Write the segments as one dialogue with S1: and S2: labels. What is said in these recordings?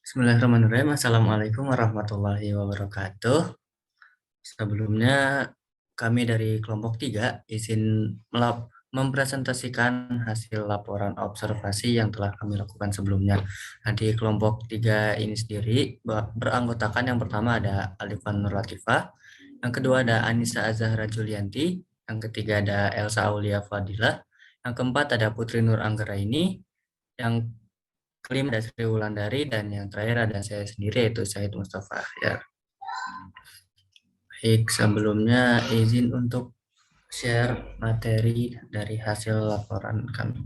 S1: Bismillahirrahmanirrahim. Assalamualaikum warahmatullahi wabarakatuh. Sebelumnya kami dari kelompok 3 izin mempresentasikan hasil laporan observasi yang telah kami lakukan sebelumnya. Nah, di kelompok 3 ini sendiri beranggotakan yang pertama ada Alifan Nur Latifah, yang kedua ada Anissa Azahra Julianti, yang ketiga ada Elsa Aulia Fadilah, yang keempat ada Putri Nur Anggraini, yang kelima ada Sri Wulandari, dan yang terakhir ada saya sendiri yaitu Syahid Mustafa Akhyar. Baik, sebelumnya izin untuk share materi dari hasil laporan kami.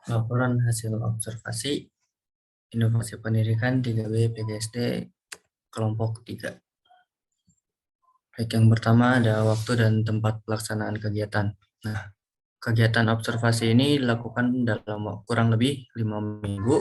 S1: Laporan hasil observasi inovasi pendidikan 3B PGSD kelompok 3. Baik, yang pertama ada waktu dan tempat pelaksanaan kegiatan. Nah, kegiatan observasi ini dilakukan dalam kurang lebih 5 minggu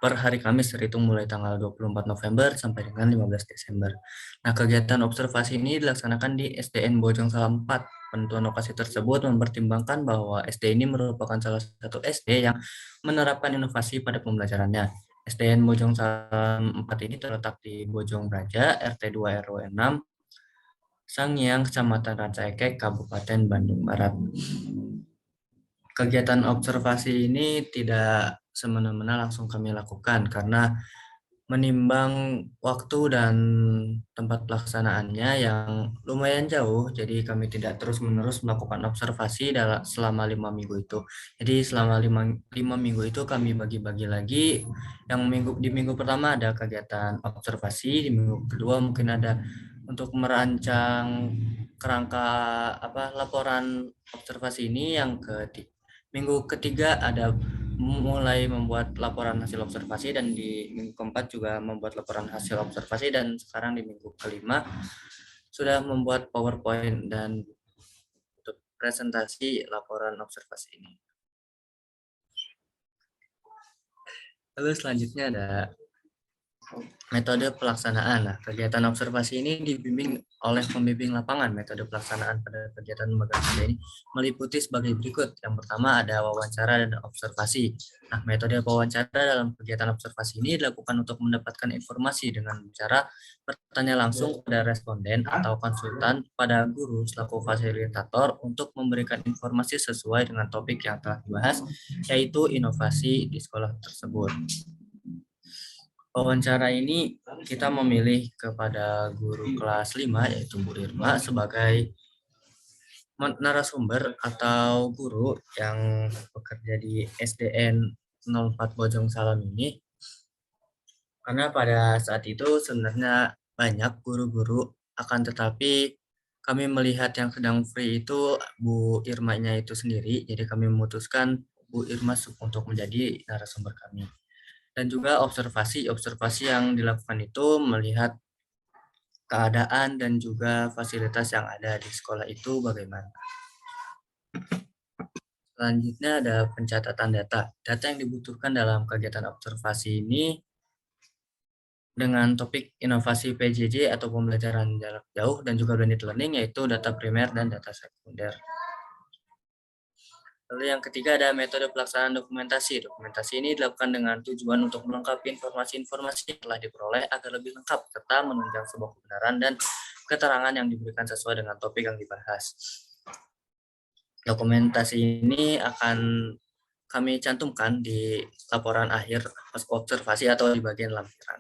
S1: per hari Kamis terhitung mulai tanggal 24 November sampai dengan 15 Desember. Nah, kegiatan observasi ini dilaksanakan di SDN Bojong Salam 4. Penentuan lokasi tersebut mempertimbangkan bahwa SD ini merupakan salah satu SD yang menerapkan inovasi pada pembelajarannya. SDN Bojong Salam 4 ini terletak di Bojong Braja, RT 2 RW 6, Sangyang, Kecamatan Rancaekek, Kabupaten Bandung Barat. Kegiatan observasi ini tidak semena-mena langsung kami lakukan karena menimbang waktu dan tempat pelaksanaannya yang lumayan jauh, jadi kami tidak terus-menerus melakukan observasi selama 5 minggu itu. Jadi selama lima minggu itu kami bagi-bagi lagi. Yang di minggu pertama ada kegiatan observasi, di minggu kedua mungkin ada untuk merancang kerangka laporan observasi ini. Minggu ketiga ada mulai membuat laporan hasil observasi, dan di minggu keempat juga membuat laporan hasil observasi, dan sekarang di minggu kelima sudah membuat PowerPoint dan untuk presentasi laporan observasi ini. Lalu selanjutnya ada metode pelaksanaan. Nah, kegiatan observasi ini dibimbing oleh pembimbing lapangan. Metode pelaksanaan pada kegiatan lembaga kerja ini meliputi sebagai berikut. Yang pertama ada wawancara dan observasi. Nah, metode wawancara dalam kegiatan observasi ini dilakukan untuk mendapatkan informasi dengan cara bertanya langsung pada responden atau konsultan pada guru selaku fasilitator untuk memberikan informasi sesuai dengan topik yang telah dibahas, yaitu inovasi di sekolah tersebut. Wawancara ini kita memilih kepada guru kelas 5 yaitu Bu Irma sebagai narasumber atau guru yang bekerja di SDN 04 Bojong Salam ini, karena pada saat itu sebenarnya banyak guru-guru, akan tetapi kami melihat yang sedang free itu Bu Irma-nya itu sendiri, jadi kami memutuskan Bu Irma untuk menjadi narasumber kami. Dan juga observasi yang dilakukan itu melihat keadaan dan juga fasilitas yang ada di sekolah itu bagaimana. Selanjutnya ada pencatatan data. Data yang dibutuhkan dalam kegiatan observasi ini dengan topik inovasi PJJ atau pembelajaran jarak jauh dan juga blended learning, yaitu data primer dan data sekunder. Lalu yang ketiga ada metode pelaksanaan dokumentasi. Dokumentasi ini dilakukan dengan tujuan untuk melengkapi informasi-informasi yang telah diperoleh agar lebih lengkap, serta menunjang sebuah kebenaran dan keterangan yang diberikan sesuai dengan topik yang dibahas. Dokumentasi ini akan kami cantumkan di laporan akhir observasi atau di bagian lampiran.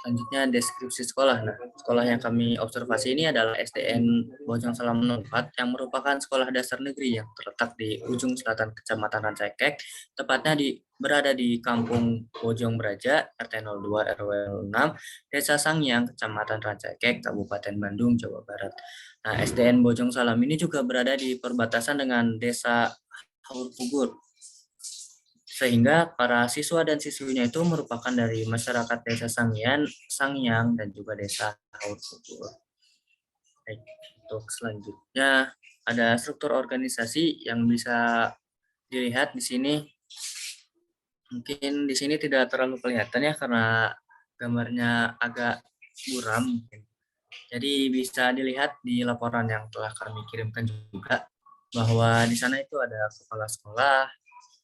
S1: Selanjutnya deskripsi sekolah. Nah, sekolah yang kami observasi ini adalah SDN Bojong Salam 04 yang merupakan sekolah dasar negeri yang terletak di ujung selatan Kecamatan Rancaekek, tepatnya berada di Kampung Bojong Braja, RT 02 RW 06, Desa Sangyang, Kecamatan Rancaekek, Kabupaten Bandung, Jawa Barat. Nah, SDN Bojong Salam ini juga berada di perbatasan dengan Desa Haur Pugur, sehingga para siswa dan siswinya itu merupakan dari masyarakat Desa Sangyang dan juga Desa Haur Pugur. Baik, untuk selanjutnya ada struktur organisasi yang bisa dilihat di sini. Mungkin di sini tidak terlalu kelihatan ya karena gambarnya agak buram mungkin. Jadi bisa dilihat di laporan yang telah kami kirimkan juga bahwa di sana itu ada kepala sekolah,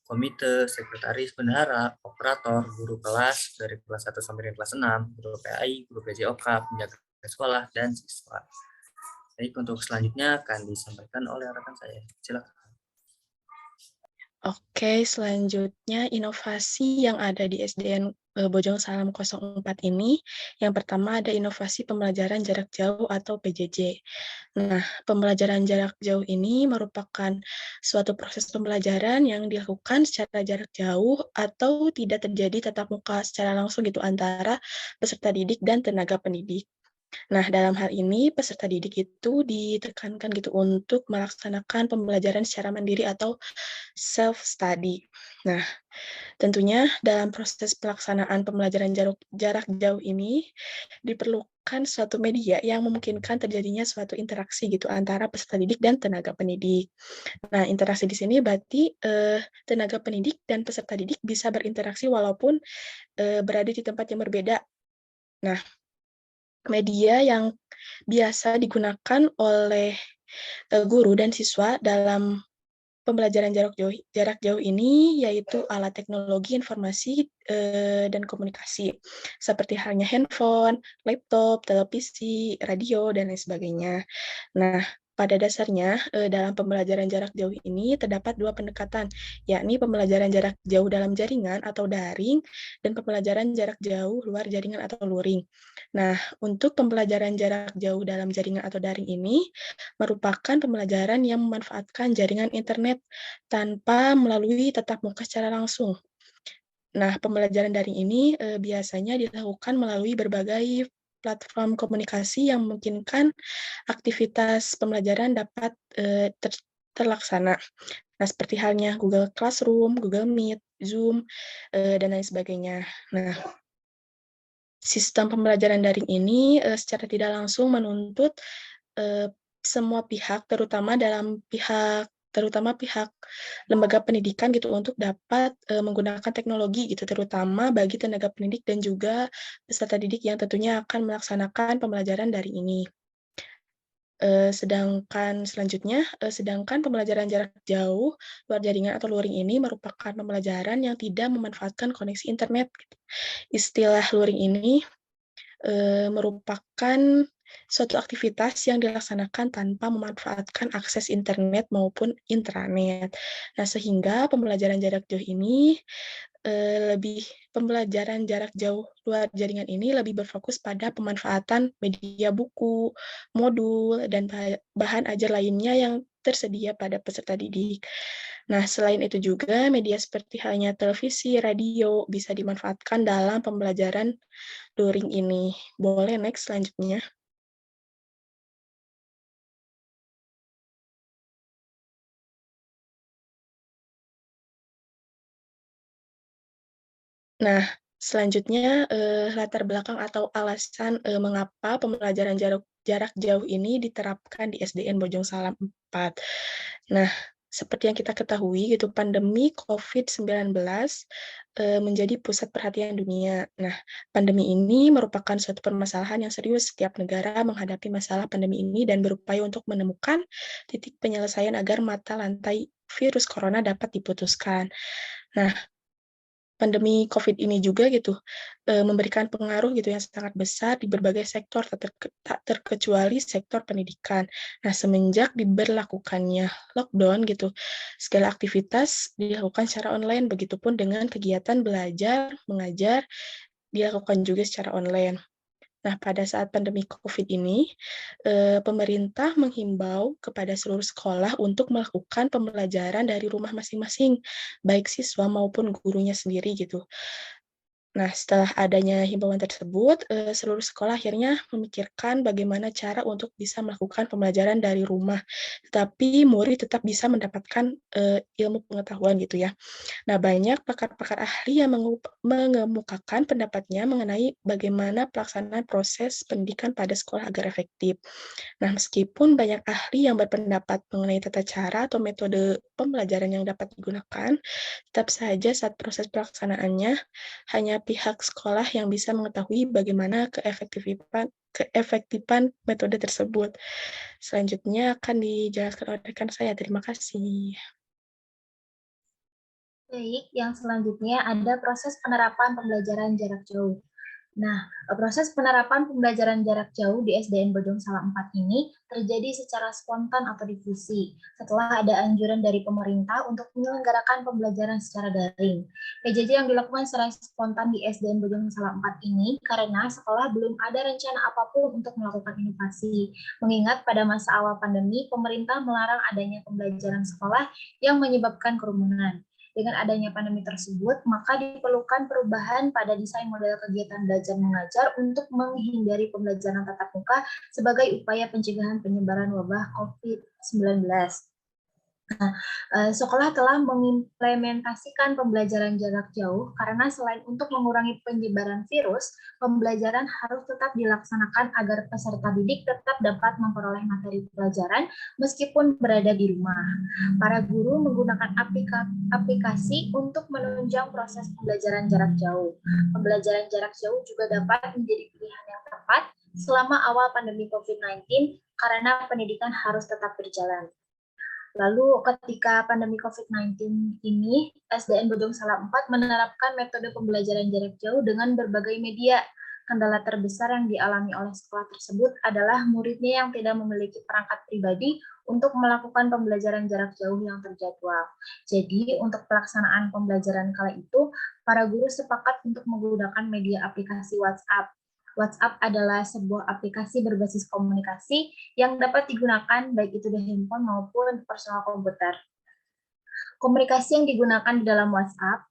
S1: komite, sekretaris, bendahara, operator, guru kelas dari kelas 1 sampai dengan kelas 6, guru PAI, guru PJOK, penjaga sekolah, dan siswa. Baik, untuk selanjutnya akan disampaikan oleh rekan saya. Silakan.
S2: Oke, selanjutnya inovasi yang ada di SDN Bojong Salam 04 ini, yang pertama ada inovasi pembelajaran jarak jauh atau PJJ. Nah, pembelajaran jarak jauh ini merupakan suatu proses pembelajaran yang dilakukan secara jarak jauh atau tidak terjadi tatap muka secara langsung gitu antara peserta didik dan tenaga pendidik. Nah, dalam hal ini peserta didik itu ditekankan gitu untuk melaksanakan pembelajaran secara mandiri atau self study. Nah, tentunya dalam proses pelaksanaan pembelajaran jarak jauh ini diperlukan suatu media yang memungkinkan terjadinya suatu interaksi gitu antara peserta didik dan tenaga pendidik. Nah, interaksi di sini berarti tenaga pendidik dan peserta didik bisa berinteraksi walaupun berada di tempat yang berbeda. Nah, media yang biasa digunakan oleh guru dan siswa dalam pembelajaran jarak jauh ini yaitu alat teknologi informasi, dan komunikasi, seperti halnya handphone, laptop, televisi, radio, dan lain sebagainya. Nah, pada dasarnya, dalam pembelajaran jarak jauh ini terdapat 2 pendekatan, yakni pembelajaran jarak jauh dalam jaringan atau daring, dan pembelajaran jarak jauh luar jaringan atau luring. Nah, untuk pembelajaran jarak jauh dalam jaringan atau daring ini, merupakan pembelajaran yang memanfaatkan jaringan internet tanpa melalui tatap muka secara langsung. Nah, pembelajaran daring ini, biasanya dilakukan melalui berbagai platform komunikasi yang memungkinkan aktivitas pembelajaran dapat, terlaksana. Nah, seperti halnya Google Classroom, Google Meet, Zoom, dan lain sebagainya. Nah, sistem pembelajaran daring ini, secara tidak langsung menuntut, eee, semua pihak, terutama pihak lembaga pendidikan gitu, untuk dapat, menggunakan teknologi gitu, terutama bagi tenaga pendidik dan juga peserta didik yang tentunya akan melaksanakan pembelajaran daring ini. Sedangkan pembelajaran jarak jauh, luar jaringan atau luring ini merupakan pembelajaran yang tidak memanfaatkan koneksi internet, gitu. Istilah luring ini merupakan suatu aktivitas yang dilaksanakan tanpa memanfaatkan akses internet maupun intranet. Nah, sehingga pembelajaran jarak jauh luar jaringan ini lebih berfokus pada pemanfaatan media buku, modul, dan bahan ajar lainnya yang tersedia pada peserta didik. Nah, selain itu juga media seperti halnya televisi, radio bisa dimanfaatkan dalam pembelajaran luring ini. Boleh next selanjutnya. Nah, selanjutnya, latar belakang atau alasan, mengapa pembelajaran jarak jauh ini diterapkan di SDN Bojong Salam 4. Nah, seperti yang kita ketahui gitu, pandemi COVID-19, menjadi pusat perhatian dunia. Nah, pandemi ini merupakan suatu permasalahan yang serius. Setiap negara menghadapi masalah pandemi ini dan berupaya untuk menemukan titik penyelesaian agar mata rantai virus corona dapat diputuskan. Nah, pandemi COVID ini juga gitu, memberikan pengaruh gitu yang sangat besar di berbagai sektor, tak terkecuali sektor pendidikan. Nah, semenjak diberlakukannya lockdown gitu, segala aktivitas dilakukan secara online, begitupun dengan kegiatan belajar, mengajar, dilakukan juga secara online. Nah, pada saat pandemi COVID ini, pemerintah menghimbau kepada seluruh sekolah untuk melakukan pembelajaran dari rumah masing-masing, baik siswa maupun gurunya sendiri gitu. Nah, setelah adanya himbauan tersebut, seluruh sekolah akhirnya memikirkan bagaimana cara untuk bisa melakukan pembelajaran dari rumah, tetapi murid tetap bisa mendapatkan, ilmu pengetahuan gitu ya. Nah, banyak pakar-pakar ahli yang mengemukakan pendapatnya mengenai bagaimana pelaksanaan proses pendidikan pada sekolah agar efektif. Nah, meskipun banyak ahli yang berpendapat mengenai tata cara atau metode pembelajaran yang dapat digunakan, tetap saja saat proses pelaksanaannya, hanya pihak sekolah yang bisa mengetahui bagaimana keefektifan metode tersebut. Selanjutnya akan dijelaskan oleh rekan saya. Terima kasih.
S3: Baik, yang selanjutnya ada proses penerapan pembelajaran jarak jauh. Nah, proses penerapan pembelajaran jarak jauh di SDN Bojong Salam 4 ini terjadi secara spontan atau difusi setelah ada anjuran dari pemerintah untuk menyelenggarakan pembelajaran secara daring. PJJ yang dilakukan secara spontan di SDN Bojong Salam 4 ini karena sekolah belum ada rencana apapun untuk melakukan inovasi. Mengingat pada masa awal pandemi, pemerintah melarang adanya pembelajaran sekolah yang menyebabkan kerumunan. Dengan adanya pandemi tersebut, maka diperlukan perubahan pada desain model kegiatan belajar mengajar untuk menghindari pembelajaran tatap muka sebagai upaya pencegahan penyebaran wabah COVID-19. Nah, sekolah telah mengimplementasikan pembelajaran jarak jauh karena selain untuk mengurangi penyebaran virus, pembelajaran harus tetap dilaksanakan agar peserta didik tetap dapat memperoleh materi pelajaran meskipun berada di rumah. Para guru menggunakan aplikasi untuk menunjang proses pembelajaran jarak jauh. Pembelajaran jarak jauh juga dapat menjadi pilihan yang tepat selama awal pandemi COVID-19 karena pendidikan harus tetap berjalan. Lalu ketika pandemi COVID-19 ini, SDN Bojong Salam 4 menerapkan metode pembelajaran jarak jauh dengan berbagai media. Kendala terbesar yang dialami oleh sekolah tersebut adalah muridnya yang tidak memiliki perangkat pribadi untuk melakukan pembelajaran jarak jauh yang terjadwal. Jadi, untuk pelaksanaan pembelajaran kala itu, para guru sepakat untuk menggunakan media aplikasi WhatsApp. WhatsApp adalah sebuah aplikasi berbasis komunikasi yang dapat digunakan baik itu di handphone maupun personal komputer. Komunikasi yang digunakan di dalam WhatsApp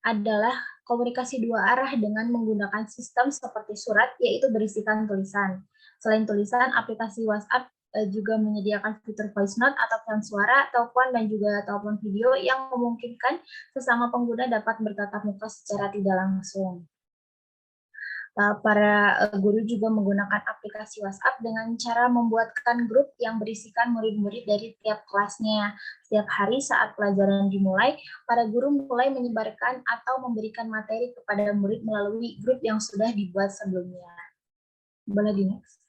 S3: adalah komunikasi dua arah dengan menggunakan sistem seperti surat, yaitu berisikan tulisan. Selain tulisan, aplikasi WhatsApp juga menyediakan fitur voice note atau pesan suara, telepon, dan juga telepon video yang memungkinkan sesama pengguna dapat bertatap muka secara tidak langsung. Para guru juga menggunakan aplikasi WhatsApp dengan cara membuatkan grup yang berisikan murid-murid dari tiap kelasnya. Setiap hari saat pelajaran dimulai, para guru mulai menyebarkan atau memberikan materi kepada murid melalui grup yang sudah dibuat sebelumnya. Boleh di next.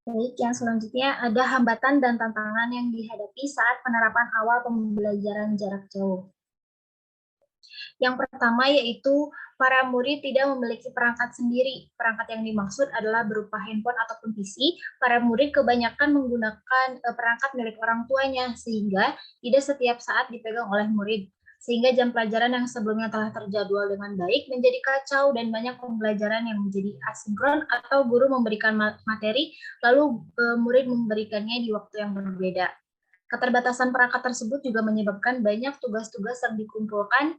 S3: Baik, yang selanjutnya ada hambatan dan tantangan yang dihadapi saat penerapan awal pembelajaran jarak jauh. Yang pertama yaitu para murid tidak memiliki perangkat sendiri. Perangkat yang dimaksud adalah berupa handphone ataupun PC. Para murid kebanyakan menggunakan perangkat milik orang tuanya, sehingga tidak setiap saat dipegang oleh murid. Sehingga jam pelajaran yang sebelumnya telah terjadwal dengan baik menjadi kacau dan banyak pembelajaran yang menjadi asinkron atau guru memberikan materi, lalu murid memberikannya di waktu yang berbeda. Keterbatasan perangkat tersebut juga menyebabkan banyak tugas-tugas yang dikumpulkan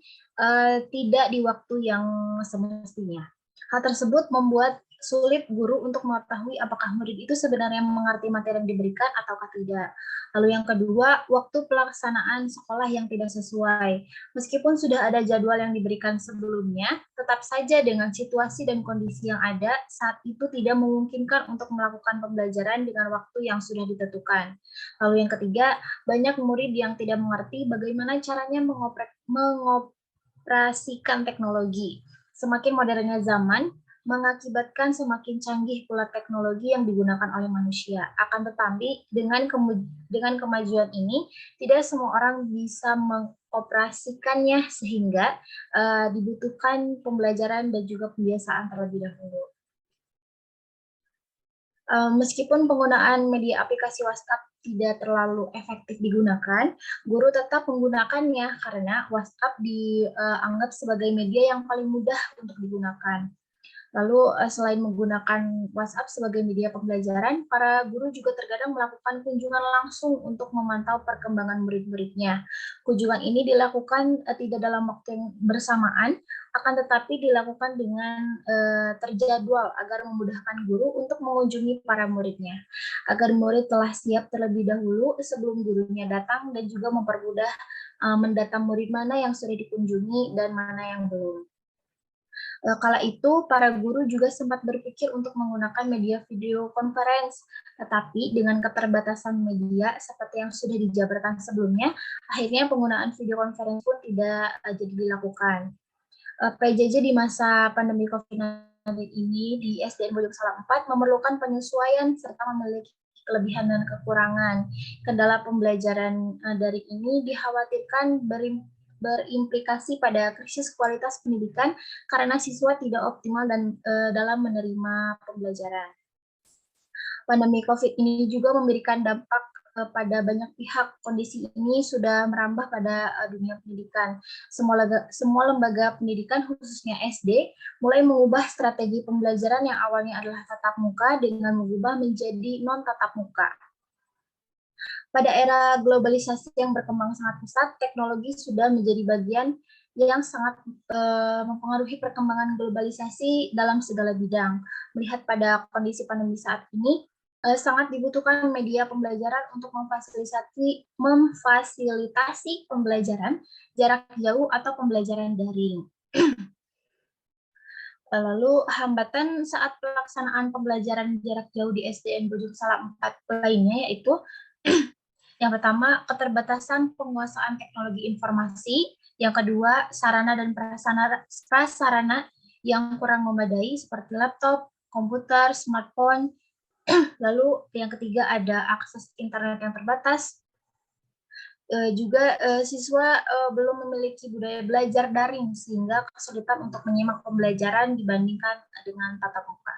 S3: tidak di waktu yang semestinya. Hal tersebut membuat sulit guru untuk mengetahui apakah murid itu sebenarnya mengerti materi yang diberikan ataukah tidak. Lalu yang kedua, waktu pelaksanaan sekolah yang tidak sesuai. Meskipun sudah ada jadwal yang diberikan sebelumnya, tetap saja dengan situasi dan kondisi yang ada, saat itu tidak memungkinkan untuk melakukan pembelajaran dengan waktu yang sudah ditentukan. Lalu yang ketiga, banyak murid yang tidak mengerti bagaimana caranya mengoperasikan teknologi. Semakin modernnya zaman, mengakibatkan semakin canggih pula teknologi yang digunakan oleh manusia. Akan tetapi, dengan kemajuan ini, tidak semua orang bisa mengoperasikannya sehingga dibutuhkan pembelajaran dan juga pembiasaan terlebih dahulu. Meskipun penggunaan media aplikasi WhatsApp tidak terlalu efektif digunakan, guru tetap menggunakannya karena WhatsApp dianggap sebagai media yang paling mudah untuk digunakan. Lalu selain menggunakan WhatsApp sebagai media pembelajaran, para guru juga terkadang melakukan kunjungan langsung untuk memantau perkembangan murid-muridnya. Kunjungan ini dilakukan tidak dalam waktu yang bersamaan, akan tetapi dilakukan dengan terjadwal agar memudahkan guru untuk mengunjungi para muridnya. Agar murid telah siap terlebih dahulu sebelum gurunya datang dan juga mempermudah mendata murid mana yang sudah dikunjungi dan mana yang belum. Kala itu, para guru juga sempat berpikir untuk menggunakan media video conference, tetapi dengan keterbatasan media seperti yang sudah dijabarkan sebelumnya, akhirnya penggunaan video conference pun tidak jadi dilakukan. PJJ di masa pandemi COVID-19 ini di SDN Bojong Salam 4 memerlukan penyesuaian serta memiliki kelebihan dan kekurangan. Kendala pembelajaran daring ini dikhawatirkan berimplikasi pada krisis kualitas pendidikan karena siswa tidak optimal dalam menerima pembelajaran. Pandemi COVID ini juga memberikan dampak pada banyak pihak. Kondisi ini sudah merambah pada dunia pendidikan. Semua lembaga pendidikan, khususnya SD, mulai mengubah strategi pembelajaran yang awalnya adalah tatap muka dengan mengubah menjadi non-tatap muka. Pada era globalisasi yang berkembang sangat pesat, teknologi sudah menjadi bagian yang sangat mempengaruhi perkembangan globalisasi dalam segala bidang. Melihat pada kondisi pandemi saat ini, sangat dibutuhkan media pembelajaran untuk memfasilitasi pembelajaran jarak jauh atau pembelajaran daring. Lalu hambatan saat pelaksanaan pembelajaran jarak jauh di SDN Bojong Salam 4 lainnya yaitu yang pertama, keterbatasan penguasaan teknologi informasi. Yang kedua, sarana dan prasarana yang kurang memadai seperti laptop, komputer, smartphone. Lalu yang ketiga ada akses internet yang terbatas. Juga siswa belum memiliki budaya belajar daring sehingga kesulitan untuk menyimak pembelajaran dibandingkan dengan tatap muka.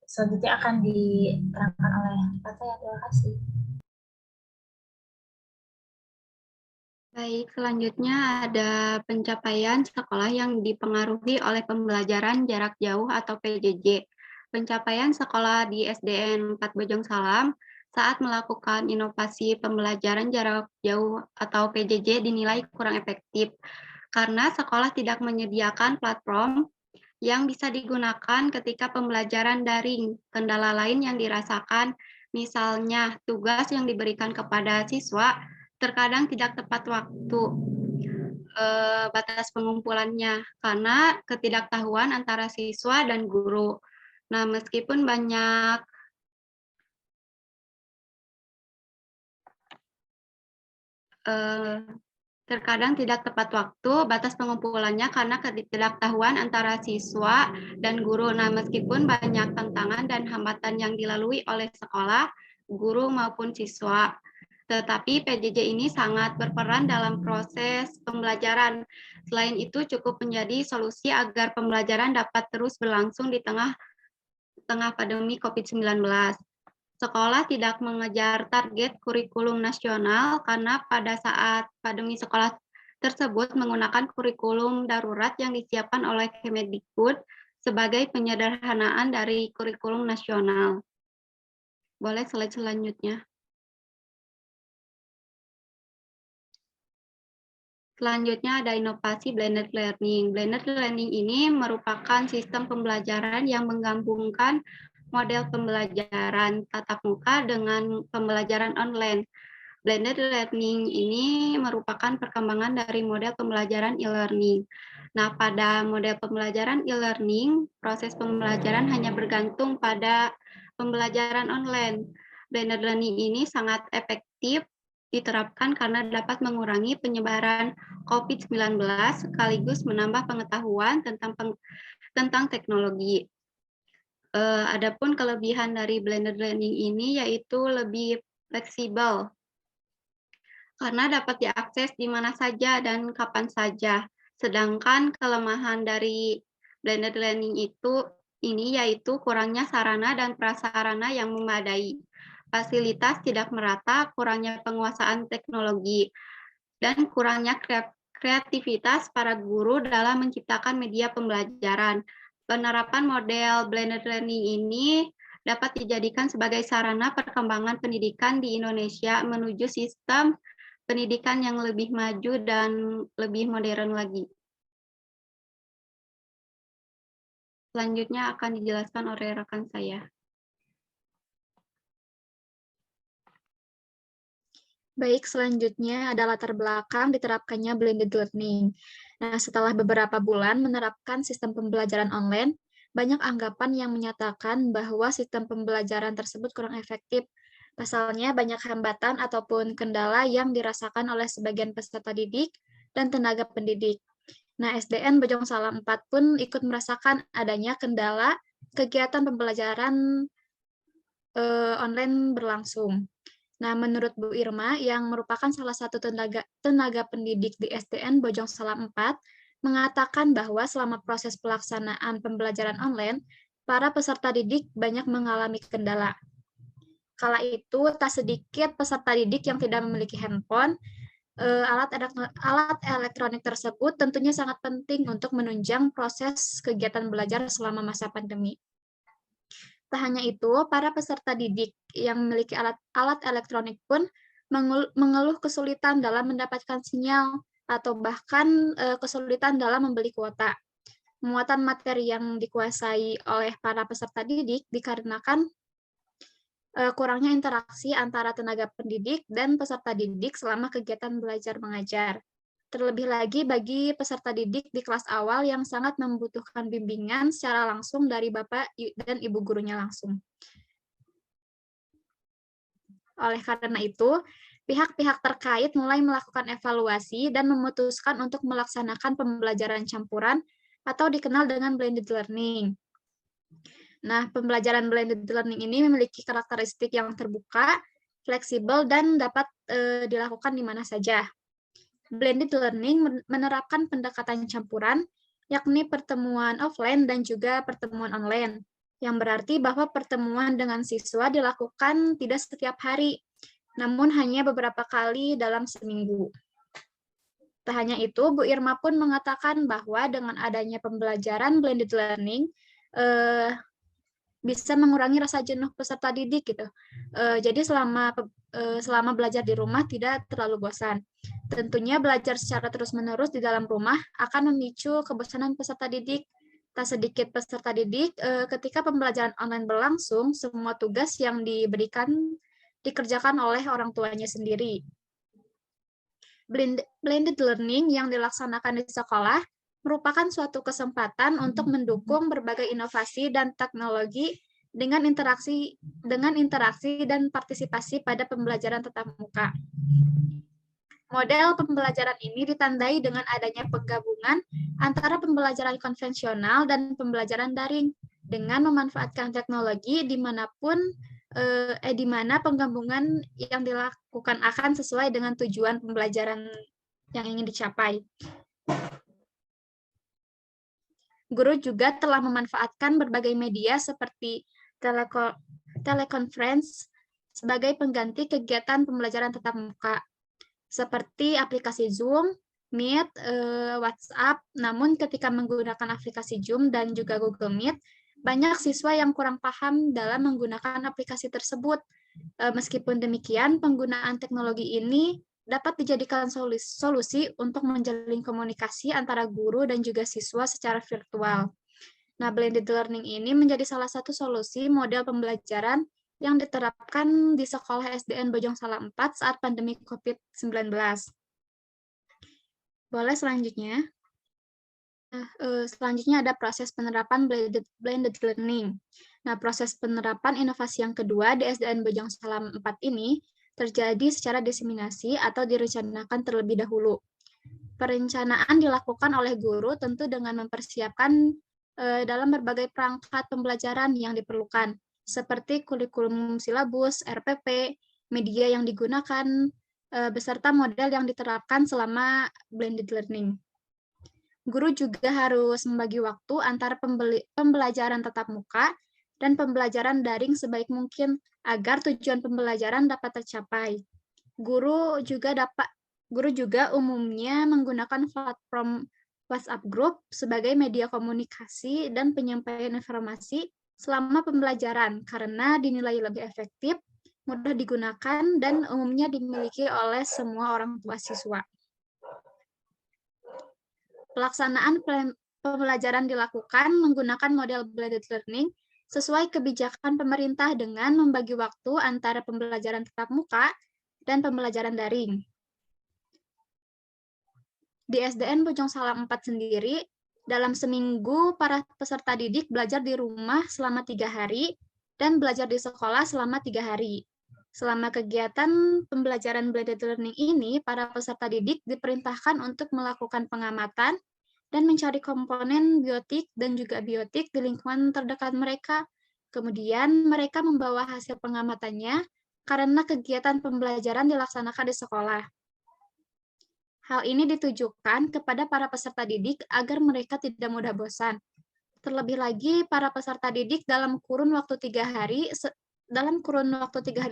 S3: Selanjutnya akan diterangkan oleh Pak saya. Terima kasih.
S4: Baik, selanjutnya ada pencapaian sekolah yang dipengaruhi oleh pembelajaran jarak jauh atau PJJ. Pencapaian sekolah di SDN 4 Bojong Salam saat melakukan inovasi pembelajaran jarak jauh atau PJJ dinilai kurang efektif karena sekolah tidak menyediakan platform yang bisa digunakan ketika pembelajaran daring. Kendala lain yang dirasakan misalnya tugas yang diberikan kepada siswa terkadang tidak tepat waktu batas pengumpulannya karena ketidaktahuan antara siswa dan guru. Nah, meskipun banyak terkadang tidak tepat waktu batas pengumpulannya karena ketidaktahuan antara siswa dan guru. Nah, meskipun banyak tantangan dan hambatan yang dilalui oleh sekolah, guru maupun siswa, tetapi PJJ ini sangat berperan dalam proses pembelajaran. Selain itu, cukup menjadi solusi agar pembelajaran dapat terus berlangsung di tengah pandemi COVID-19. Sekolah tidak mengejar target kurikulum nasional karena pada saat pandemi sekolah tersebut menggunakan kurikulum darurat yang disiapkan oleh Kemendikbud sebagai penyederhanaan dari kurikulum nasional. Boleh slide selanjutnya. Selanjutnya ada inovasi blended learning. Blended learning ini merupakan sistem pembelajaran yang menggabungkan model pembelajaran tatap muka dengan pembelajaran online. Blended learning ini merupakan perkembangan dari model pembelajaran e-learning. Nah, pada model pembelajaran e-learning, proses pembelajaran hanya bergantung pada pembelajaran online. Blended learning ini sangat efektif diterapkan karena dapat mengurangi penyebaran COVID-19 sekaligus menambah pengetahuan tentang teknologi. Adapun kelebihan dari blended learning ini yaitu lebih fleksibel karena dapat diakses di mana saja dan kapan saja. Sedangkan kelemahan dari blended learning ini yaitu kurangnya sarana dan prasarana yang memadai. Fasilitas tidak merata, kurangnya penguasaan teknologi, dan kurangnya kreativitas para guru dalam menciptakan media pembelajaran. Penerapan model blended learning ini dapat dijadikan sebagai sarana perkembangan pendidikan di Indonesia menuju sistem pendidikan yang lebih maju dan lebih modern lagi. Selanjutnya akan dijelaskan oleh rekan saya.
S5: Baik, selanjutnya ada latar belakang diterapkannya blended learning. Nah, setelah beberapa bulan menerapkan sistem pembelajaran online, banyak anggapan yang menyatakan bahwa sistem pembelajaran tersebut kurang efektif. Pasalnya, banyak hambatan ataupun kendala yang dirasakan oleh sebagian peserta didik dan tenaga pendidik. Nah, SDN Bojong Salam 4 pun ikut merasakan adanya kendala kegiatan pembelajaran online berlangsung. Nah, menurut Bu Irma, yang merupakan salah satu tenaga pendidik di SDN Bojong Salam 4, mengatakan bahwa selama proses pelaksanaan pembelajaran online, para peserta didik banyak mengalami kendala. Kala itu, tak sedikit peserta didik yang tidak memiliki handphone. Alat elektronik tersebut tentunya sangat penting untuk menunjang proses kegiatan belajar selama masa pandemi. Tak hanya itu, para peserta didik yang memiliki alat elektronik pun mengeluh kesulitan dalam mendapatkan sinyal atau bahkan kesulitan dalam membeli kuota. Muatan materi yang dikuasai oleh para peserta didik dikarenakan kurangnya interaksi antara tenaga pendidik dan peserta didik selama kegiatan belajar mengajar. Terlebih lagi bagi peserta didik di kelas awal yang sangat membutuhkan bimbingan secara langsung dari Bapak dan Ibu gurunya langsung. Oleh karena itu, pihak-pihak terkait mulai melakukan evaluasi dan memutuskan untuk melaksanakan pembelajaran campuran atau dikenal dengan blended learning. Nah, pembelajaran blended learning ini memiliki karakteristik yang terbuka, fleksibel, dan dapat dilakukan di mana saja. Blended learning menerapkan pendekatan campuran, yakni pertemuan offline dan juga pertemuan online, yang berarti bahwa pertemuan dengan siswa dilakukan tidak setiap hari, namun hanya beberapa kali dalam seminggu. Tak hanya itu, Bu Irma pun mengatakan bahwa dengan adanya pembelajaran blended learning, bisa mengurangi rasa jenuh peserta didik gitu. Jadi selama belajar di rumah tidak terlalu bosan. Tentunya belajar secara terus-menerus di dalam rumah akan memicu kebosanan peserta didik. Tak sedikit peserta didik ketika pembelajaran online berlangsung, semua tugas yang diberikan dikerjakan oleh orang tuanya sendiri. Blended learning yang dilaksanakan di sekolah merupakan suatu kesempatan untuk mendukung berbagai inovasi dan teknologi dengan interaksi dan partisipasi pada pembelajaran tatap muka. Model pembelajaran ini ditandai dengan adanya penggabungan antara pembelajaran konvensional dan pembelajaran daring dengan memanfaatkan teknologi di mana penggabungan yang dilakukan akan sesuai dengan tujuan pembelajaran yang ingin dicapai. Guru juga telah memanfaatkan berbagai media seperti teleconference sebagai pengganti kegiatan pembelajaran tatap muka, seperti aplikasi Zoom, Meet, WhatsApp. Namun ketika menggunakan aplikasi Zoom dan juga Google Meet, banyak siswa yang kurang paham dalam menggunakan aplikasi tersebut. Meskipun demikian, penggunaan teknologi ini dapat dijadikan solusi untuk menjalin komunikasi antara guru dan juga siswa secara virtual. Nah, blended learning ini menjadi salah satu solusi model pembelajaran yang diterapkan di sekolah SDN Bojong Salam 4 saat pandemi COVID-19. Boleh selanjutnya? Nah, selanjutnya ada proses penerapan blended learning. Nah, proses penerapan inovasi yang kedua di SDN Bojong Salam 4 ini terjadi secara diseminasi atau direncanakan terlebih dahulu. Perencanaan dilakukan oleh guru tentu dengan mempersiapkan dalam berbagai perangkat pembelajaran yang diperlukan, seperti kurikulum silabus, RPP, media yang digunakan, beserta model yang diterapkan selama blended learning. Guru juga harus membagi waktu antara pembelajaran tatap muka dan pembelajaran daring sebaik mungkin agar tujuan pembelajaran dapat tercapai. Guru juga umumnya menggunakan platform WhatsApp Group sebagai media komunikasi dan penyampaian informasi selama pembelajaran karena dinilai lebih efektif, mudah digunakan, dan umumnya dimiliki oleh semua orang tua siswa. Pelaksanaan pembelajaran dilakukan menggunakan model blended learning sesuai kebijakan pemerintah dengan membagi waktu antara pembelajaran tatap muka dan pembelajaran daring. Di SDN Bojong Salam 4 sendiri, dalam seminggu para peserta didik belajar di rumah selama 3 hari dan belajar di sekolah selama 3 hari. Selama kegiatan pembelajaran blended learning ini, para peserta didik diperintahkan untuk melakukan pengamatan dan mencari komponen biotik dan juga abiotik di lingkungan terdekat mereka. Kemudian mereka membawa hasil pengamatannya karena kegiatan pembelajaran dilaksanakan di sekolah. Hal ini ditujukan kepada para peserta didik agar mereka tidak mudah bosan. Terlebih lagi, para peserta didik dalam kurun waktu 3 hari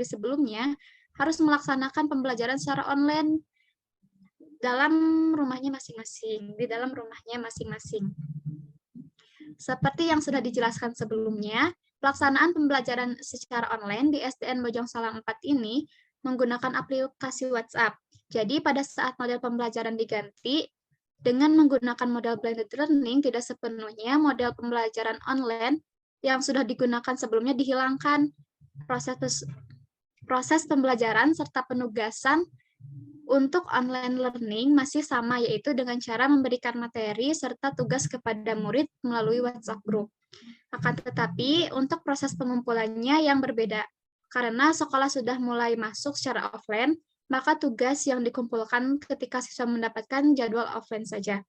S5: sebelumnya harus melaksanakan pembelajaran secara online di dalam rumahnya masing-masing. Seperti yang sudah dijelaskan sebelumnya, pelaksanaan pembelajaran secara online di SDN Bojong Salam 4 ini menggunakan aplikasi WhatsApp. Jadi pada saat model pembelajaran diganti, dengan menggunakan model blended learning, tidak sepenuhnya model pembelajaran online yang sudah digunakan sebelumnya dihilangkan. Proses pembelajaran serta penugasan untuk online learning masih sama, yaitu dengan cara memberikan materi serta tugas kepada murid melalui WhatsApp group. Akan tetapi, untuk proses pengumpulannya yang berbeda. Karena sekolah sudah mulai masuk secara offline, maka tugas yang dikumpulkan ketika siswa mendapatkan jadwal offline saja.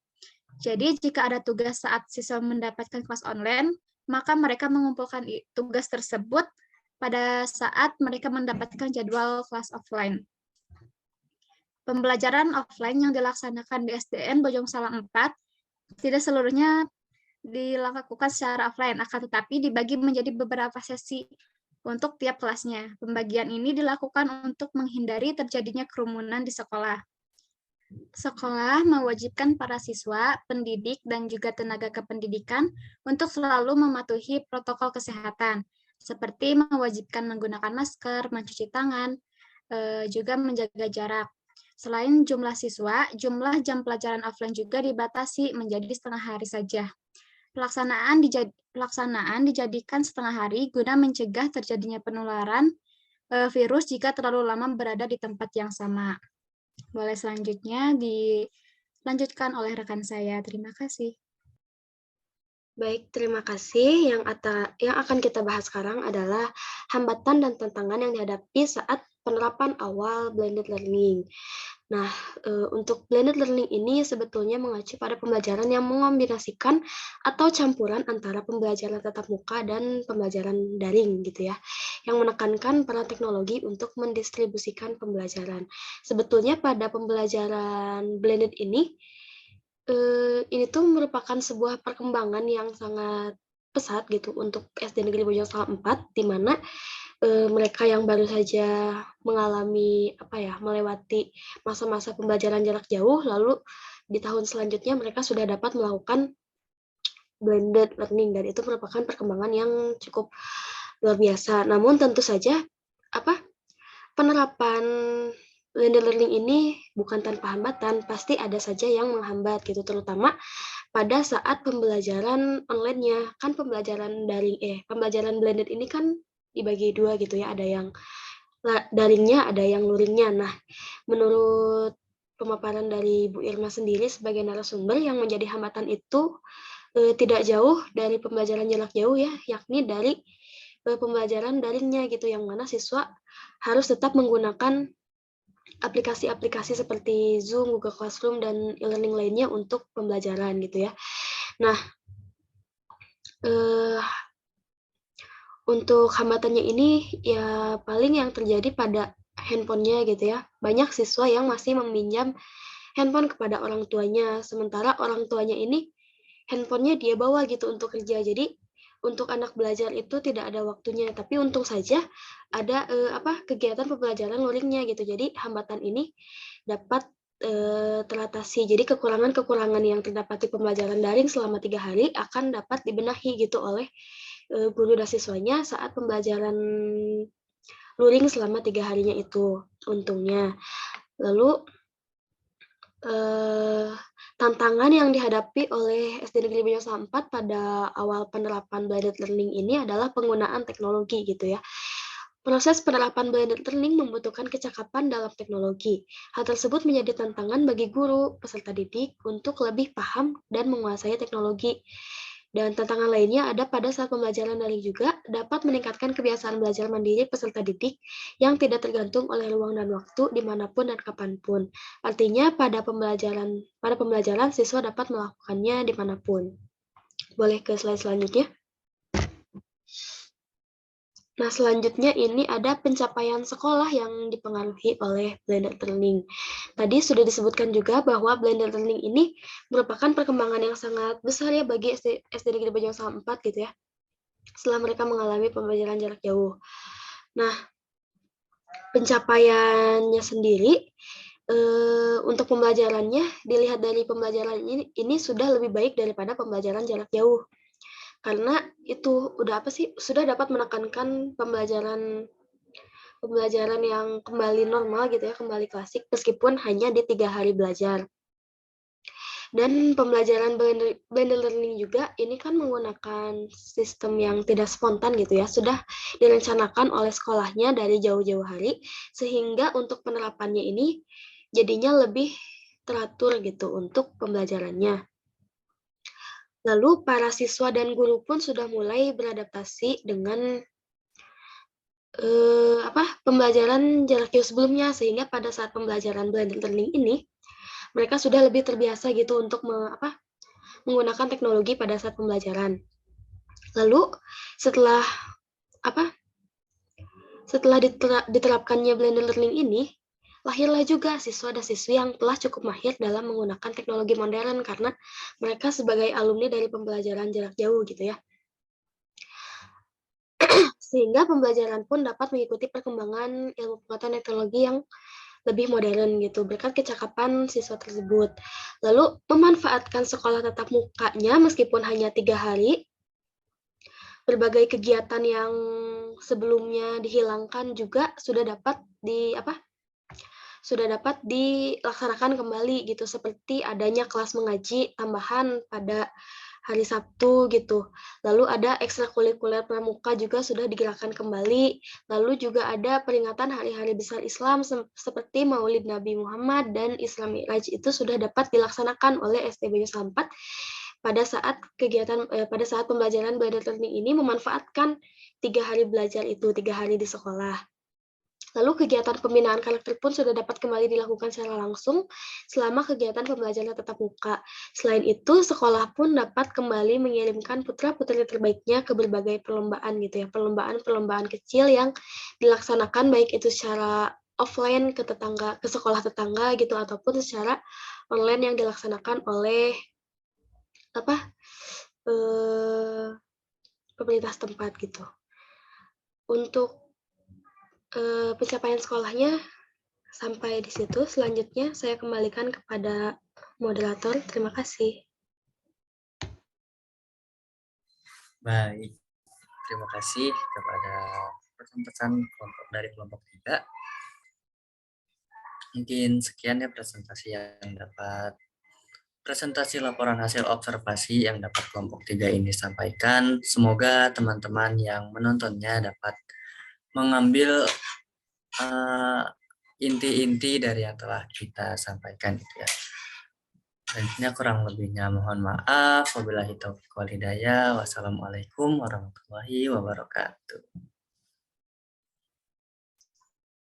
S5: Jadi, jika ada tugas saat siswa mendapatkan kelas online, maka mereka mengumpulkan tugas tersebut pada saat mereka mendapatkan jadwal kelas offline. Pembelajaran offline yang dilaksanakan di SDN Bojong Salam 4 tidak seluruhnya dilakukan secara offline, akan tetapi dibagi menjadi beberapa sesi untuk tiap kelasnya. Pembagian ini dilakukan untuk menghindari terjadinya kerumunan di sekolah. Sekolah mewajibkan para siswa, pendidik, dan juga tenaga kependidikan untuk selalu mematuhi protokol kesehatan, seperti mewajibkan menggunakan masker, mencuci tangan, juga menjaga jarak. Selain jumlah siswa, jumlah jam pelajaran offline juga dibatasi menjadi setengah hari saja. Pelaksanaan dijadikan setengah hari guna mencegah terjadinya penularan virus jika terlalu lama berada di tempat yang sama. Boleh selanjutnya dilanjutkan oleh rekan saya. Terima kasih.
S6: Baik, terima kasih. Yang akan kita bahas sekarang adalah hambatan dan tantangan yang dihadapi saat penerapan awal blended learning. Nah, untuk blended learning ini sebetulnya mengacu pada pembelajaran yang mengombinasikan atau campuran antara pembelajaran tatap muka dan pembelajaran daring gitu ya, yang menekankan peran teknologi untuk mendistribusikan pembelajaran. Sebetulnya pada pembelajaran blended ini tuh merupakan sebuah perkembangan yang sangat pesat gitu untuk SD Negeri Bojong Salam 4, di mana mereka yang baru saja mengalami melewati masa-masa pembelajaran jarak jauh, lalu di tahun selanjutnya mereka sudah dapat melakukan blended learning, dan itu merupakan perkembangan yang cukup luar biasa. Namun tentu saja penerapan blended learning ini bukan tanpa hambatan, pasti ada saja yang menghambat gitu, terutama pada saat pembelajaran online-nya. Kan pembelajaran blended ini kan dibagi dua gitu ya, ada yang daringnya, ada yang luringnya. Nah, menurut pemaparan dari Bu Irma sendiri sebagai narasumber, yang menjadi hambatan itu tidak jauh dari pembelajaran jarak jauh ya, yakni dari pembelajaran daringnya gitu, yang mana siswa harus tetap menggunakan aplikasi-aplikasi seperti Zoom, Google Classroom, dan e-learning lainnya untuk pembelajaran gitu ya. Nah, untuk hambatannya ini ya paling yang terjadi pada handphonenya gitu ya. Banyak siswa yang masih meminjam handphone kepada orang tuanya, sementara orang tuanya ini handphonenya dia bawa gitu untuk kerja. Jadi untuk anak belajar itu tidak ada waktunya, tapi untung saja ada kegiatan pembelajaran luringnya gitu. Jadi hambatan ini dapat teratasi. Jadi kekurangan-kekurangan yang terdapat di pembelajaran daring selama 3 hari akan dapat dibenahi gitu oleh guru dan siswanya saat pembelajaran luring selama 3 harinya itu, untungnya. Lalu tantangan yang dihadapi oleh SD Negeri Bojong Salam 4 pada awal penerapan blended learning ini adalah penggunaan teknologi gitu ya. Proses penerapan blended learning membutuhkan kecakapan dalam teknologi. Hal tersebut menjadi tantangan bagi guru, peserta didik untuk lebih paham dan menguasai teknologi. Dan tantangan lainnya ada pada saat pembelajaran daring juga dapat meningkatkan kebiasaan belajar mandiri peserta didik yang tidak tergantung oleh ruang dan waktu dimanapun dan kapanpun. Artinya pada pembelajaran siswa dapat melakukannya dimanapun. Boleh ke slide selanjutnya. Nah, selanjutnya ini ada pencapaian sekolah yang dipengaruhi oleh blended learning. Tadi sudah disebutkan juga bahwa blended learning ini merupakan perkembangan yang sangat besar ya bagi SD Negeri Bojong Salam 4 gitu ya, setelah mereka mengalami pembelajaran jarak jauh. Nah, pencapaiannya sendiri untuk pembelajarannya dilihat dari pembelajaran ini sudah lebih baik daripada pembelajaran jarak jauh. Karena itu sudah dapat menekankan pembelajaran yang kembali normal gitu ya, kembali klasik meskipun hanya di 3 hari belajar. Dan pembelajaran blended learning juga ini kan menggunakan sistem yang tidak spontan gitu ya, sudah direncanakan oleh sekolahnya dari jauh-jauh hari, sehingga untuk penerapannya ini jadinya lebih teratur gitu untuk pembelajarannya. Lalu para siswa dan guru pun sudah mulai beradaptasi dengan pembelajaran jarak jauh sebelumnya, sehingga pada saat pembelajaran blended learning ini mereka sudah lebih terbiasa gitu untuk menggunakan teknologi pada saat pembelajaran. Lalu setelah diterapkannya blended learning ini, lahirlah juga siswa dan siswi yang telah cukup mahir dalam menggunakan teknologi modern karena mereka sebagai alumni dari pembelajaran jarak jauh gitu ya. Sehingga pembelajaran pun dapat mengikuti perkembangan ilmu pengetahuan teknologi yang lebih modern gitu, berkat kecakapan siswa tersebut. Lalu memanfaatkan sekolah tatap mukanya meskipun hanya 3 hari, berbagai kegiatan yang sebelumnya dihilangkan juga sudah dapat dilaksanakan kembali gitu, seperti adanya kelas mengaji tambahan pada hari Sabtu gitu. Lalu ada ekstrakurikuler pramuka juga sudah digerakkan kembali. Lalu juga ada peringatan hari-hari besar Islam seperti Maulid Nabi Muhammad dan Isra Mi'raj itu sudah dapat dilaksanakan oleh SD Bojong Salam 4 pada saat pembelajaran blended learning ini memanfaatkan 3 hari belajar itu, 3 hari di sekolah. Lalu kegiatan pembinaan karakter pun sudah dapat kembali dilakukan secara langsung selama kegiatan pembelajaran tatap muka. Selain itu, sekolah pun dapat kembali mengirimkan putra-putri terbaiknya ke berbagai perlombaan gitu ya, perlombaan-perlombaan kecil yang dilaksanakan baik itu secara offline ke sekolah tetangga gitu ataupun secara online yang dilaksanakan oleh pemerintah setempat gitu. Untuk pencapaian sekolahnya sampai di situ. Selanjutnya saya kembalikan kepada moderator. Terima kasih.
S1: Baik, terima kasih kepada pesan-pesan dari kelompok 3. Mungkin sekian ya presentasi laporan hasil observasi yang dapat kelompok 3 ini sampaikan. Semoga teman-teman yang menontonnya dapat mengambil inti-inti dari yang telah kita sampaikan gitu ya. Selanjutnya kurang lebihnya mohon maaf. Wabillahi taufiq wal hidayah. Wassalamualaikum warahmatullahi wabarakatuh.